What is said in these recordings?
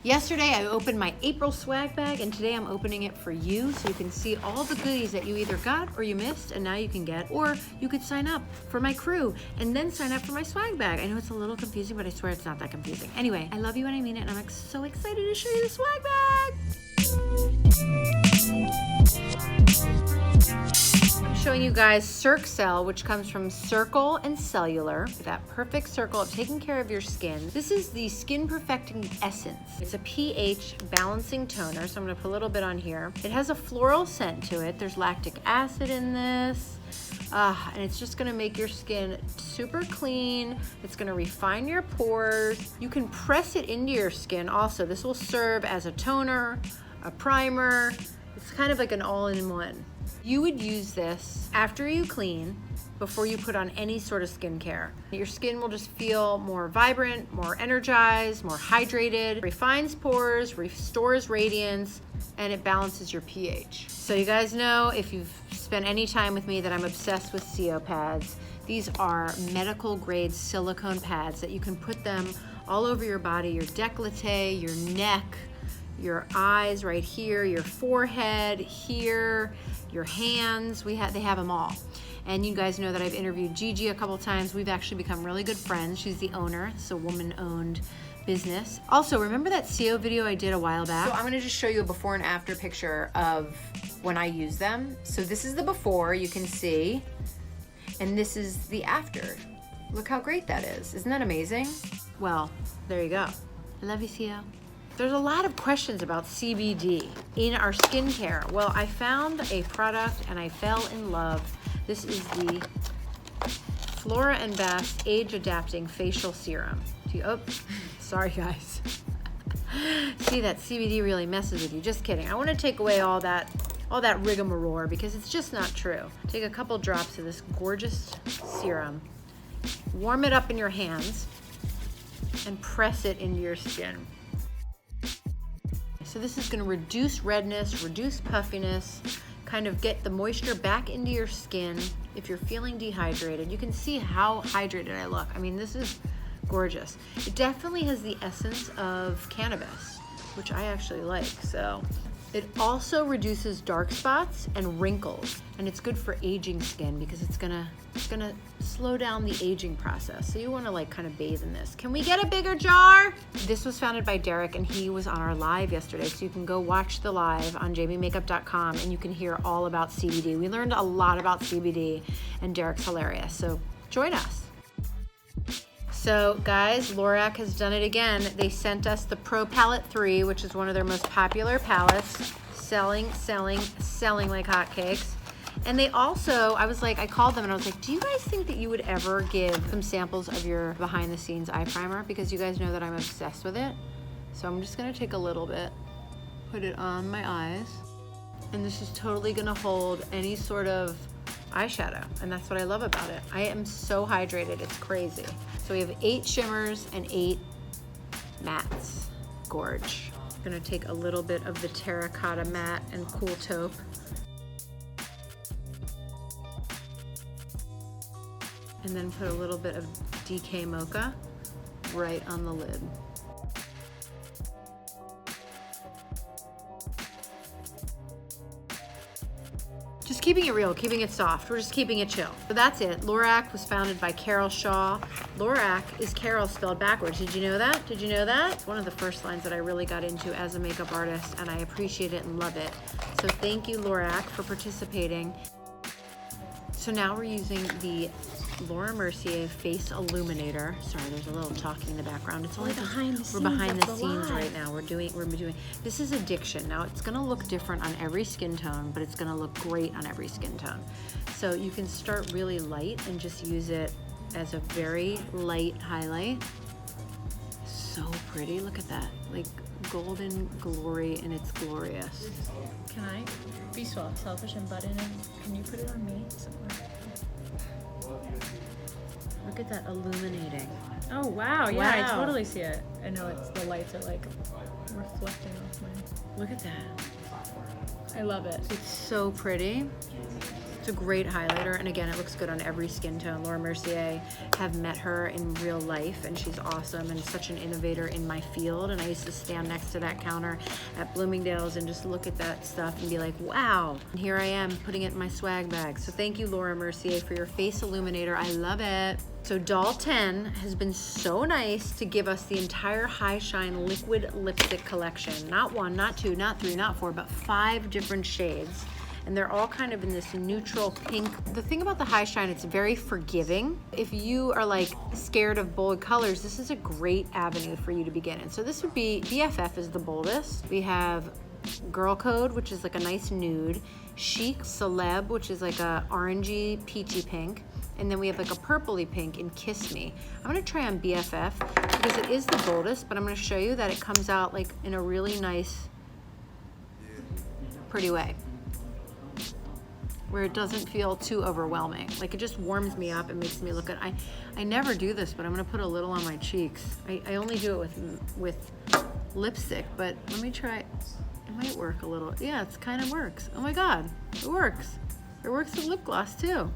Yesterday I opened my April swag bag, and today I'm opening it for you so you can see all the goodies that you either got or you missed and now you can get, or you could sign up for my crew and then sign up for my swag bag. I know it's a little confusing, but I swear it's not that confusing. Anyway, I love you and I mean it, and I'm so excited to show you the swag bag. I'm showing you guys Circell, which comes from Circell and Cellular. That perfect circle of taking care of your skin. This is the Skin Perfecting Essence. It's a pH balancing toner, so I'm gonna put a little bit on here. It has a floral scent to it. There's lactic acid in this. And it's just gonna make your skin super clean. It's gonna refine your pores. You can press it into your skin also. This will serve as a toner, a primer. It's kind of like an all-in-one. You would use this after you clean, before you put on any sort of skincare. Your skin will just feel more vibrant, more energized, more hydrated, refines pores, restores radiance, and it balances your pH. So you guys know, if you've spent any time with me, that I'm obsessed with SiO pads. These are medical grade silicone pads that you can put them all over your body, your décolleté, your neck, your eyes right here, your forehead here, your hands. They have them all. And you guys know that I've interviewed Gigi a couple times. We've actually become really good friends. She's the owner. It's a woman-owned business. Also, remember that SiO video I did a while back? So I'm gonna just show you a before and after picture of when I use them. So this is the before, you can see, and this is the after. Look how great that is. Isn't that amazing? Well, there you go. I love you, SiO. There's a lot of questions about CBD in our skincare. Well, I found a product and I fell in love. This is the Flora and Bast Age Adapting Facial Serum. Sorry guys. See, that CBD really messes with you. Just kidding. I want to take away all that rigmarole because it's just not true. Take a couple drops of this gorgeous serum, warm it up in your hands, and press it into your skin. So this is going to reduce redness, reduce puffiness, kind of get the moisture back into your skin. If you're feeling dehydrated, you can see how hydrated I look. I mean, this is gorgeous. It definitely has the essence of cannabis, which I actually like. So it also reduces dark spots and wrinkles, and it's good for aging skin because it's gonna slow down the aging process. So you want to like kind of bathe in this. Can we get a bigger jar? This was founded by Derek, and he was on our live yesterday, so you can go watch the live on jbmakeup.com and you can hear all about CBD. We learned a lot about CBD, and Derek's hilarious, so join us. So guys, Lorac has done it again. They sent us the Pro Palette 3, which is one of their most popular palettes, selling like hotcakes. And they also, I called them and I was like, do you guys think that you would ever give some samples of your behind the scenes eye primer? Because you guys know that I'm obsessed with it. So I'm just gonna take a little bit, put it on my eyes. And this is totally gonna hold any sort of eyeshadow, and that's what I love about it. I am so hydrated, it's crazy. So we have 8 shimmers and 8 mattes. Gorge. I'm gonna take a little bit of the terracotta matte and cool taupe. And then put a little bit of DK Mocha right on the lid. Just keeping it real, keeping it soft. We're just keeping it chill. So that's it. Lorac was founded by Carol Shaw. Lorac is Carol spelled backwards. Did you know that? Did you know that? It's one of the first lines that I really got into as a makeup artist, and I appreciate it and love it. So thank you, Lorac, for participating. So now we're using the Laura Mercier Face Illuminator. Sorry, there's a little talking in the background. It's only behind the scenes. We're behind the scenes right now. We're doing. This is Addiction. Now it's gonna look different on every skin tone, but it's gonna look great on every skin tone. So you can start really light and just use it as a very light highlight. So pretty. Look at that. Like golden glory, and it's glorious. Can I be selfish and butt in and can you put it on me somewhere? Look at that illuminating. Oh wow, yeah, I totally see it. I know the lights are like reflecting off mine. Look at that. I love it. It's so pretty. It's a great highlighter, and again, it looks good on every skin tone. Laura Mercier, have met her in real life, and she's awesome and such an innovator in my field. And I used to stand next to that counter at Bloomingdale's and just look at that stuff and be like, wow. And here I am putting it in my swag bag. So thank you, Laura Mercier, for your face illuminator. I love it. So Doll 10 has been so nice to give us the entire High Shine liquid lipstick collection. Not 1, not 2, not 3, not 4, but 5 different shades. And they're all kind of in this neutral pink. The thing about the High Shine, it's very forgiving. If you are like scared of bold colors, this is a great avenue for you to begin in. So this would be, BFF is the boldest. We have Girl Code, which is like a nice nude. Chic Celeb, which is like a orangey, peachy pink. And then we have like a purpley pink in Kiss Me. I'm gonna try on BFF because it is the boldest, but I'm gonna show you that it comes out like in a really nice, pretty way, where it doesn't feel too overwhelming. Like it just warms me up and makes me look at, I never do this, but I'm gonna put a little on my cheeks. I only do it with lipstick, but let me try. It might work a little. Yeah, it kind of works. Oh my God, it works. It works with lip gloss too.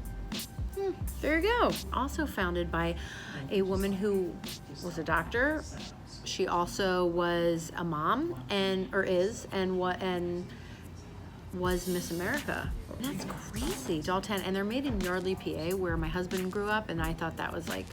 There you go. Also founded by a woman who was a doctor. She also was a mom and was Miss America. That's crazy. Doll 10, and they're made in Yardley, PA, where my husband grew up, and I thought that was like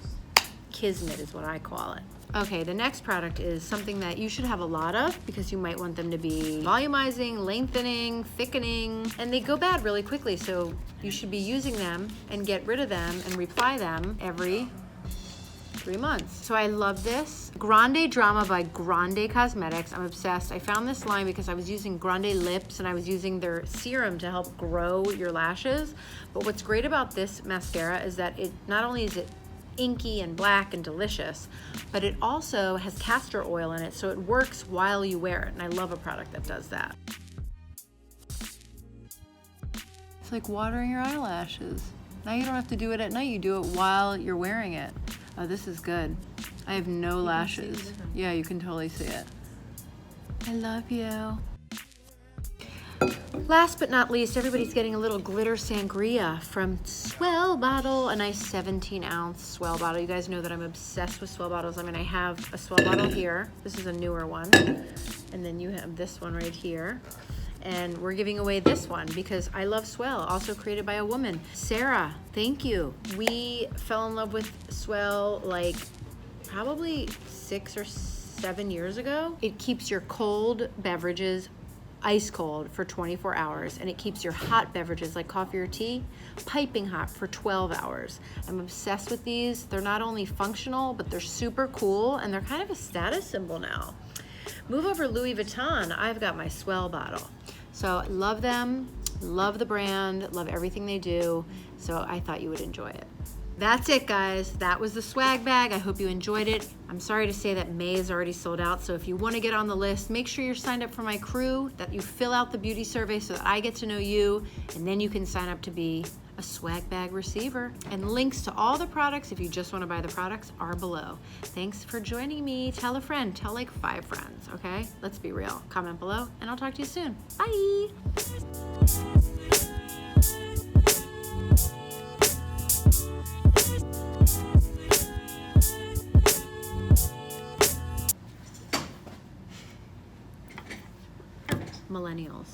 kismet is what I call it. Okay, the next product is something that you should have a lot of because you might want them to be volumizing, lengthening, thickening, and they go bad really quickly, so you should be using them and get rid of them and reapply them every 3 months. So I love this. GrandeDRAMA by Grande Cosmetics. I'm obsessed. I found this line because I was using Grande Lips and I was using their serum to help grow your lashes. But what's great about this mascara is that it not only is it inky and black and delicious, but it also has castor oil in it, so it works while you wear it. And I love a product that does that. It's like watering your eyelashes. Now you don't have to do it at night, you do it while you're wearing it. Oh, this is good. I have no lashes. Yeah, you can totally see it. I love you. Last but not least, everybody's getting a little glitter sangria from Swell bottle, a nice 17-ounce Swell bottle. You guys know that I'm obsessed with Swell bottles. I mean, I have a Swell bottle here. This is a newer one. And then you have this one right here. And we're giving away this one because I love Swell, also created by a woman. Sarah, thank you. We fell in love with Swell like probably 6 or 7 years ago. It keeps your cold beverages ice cold for 24 hours, and it keeps your hot beverages like coffee or tea piping hot for 12 hours. I'm obsessed with these. They're not only functional, but they're super cool, and they're kind of a status symbol now. Move over Louis Vuitton. I've got my Swell bottle. So I love them, love the brand, love everything they do. So I thought you would enjoy it. That's it, guys. That was the swag bag. I hope you enjoyed it. I'm sorry to say that May is already sold out, so if you want to get on the list, make sure you're signed up for my crew, that you fill out the beauty survey so that I get to know you, and then you can sign up to be a swag bag receiver. And links to all the products, if you just want to buy the products, are below. Thanks for joining me. Tell a friend. Tell like 5 friends, okay? Let's be real. Comment below, and I'll talk to you soon. Bye! Millennials.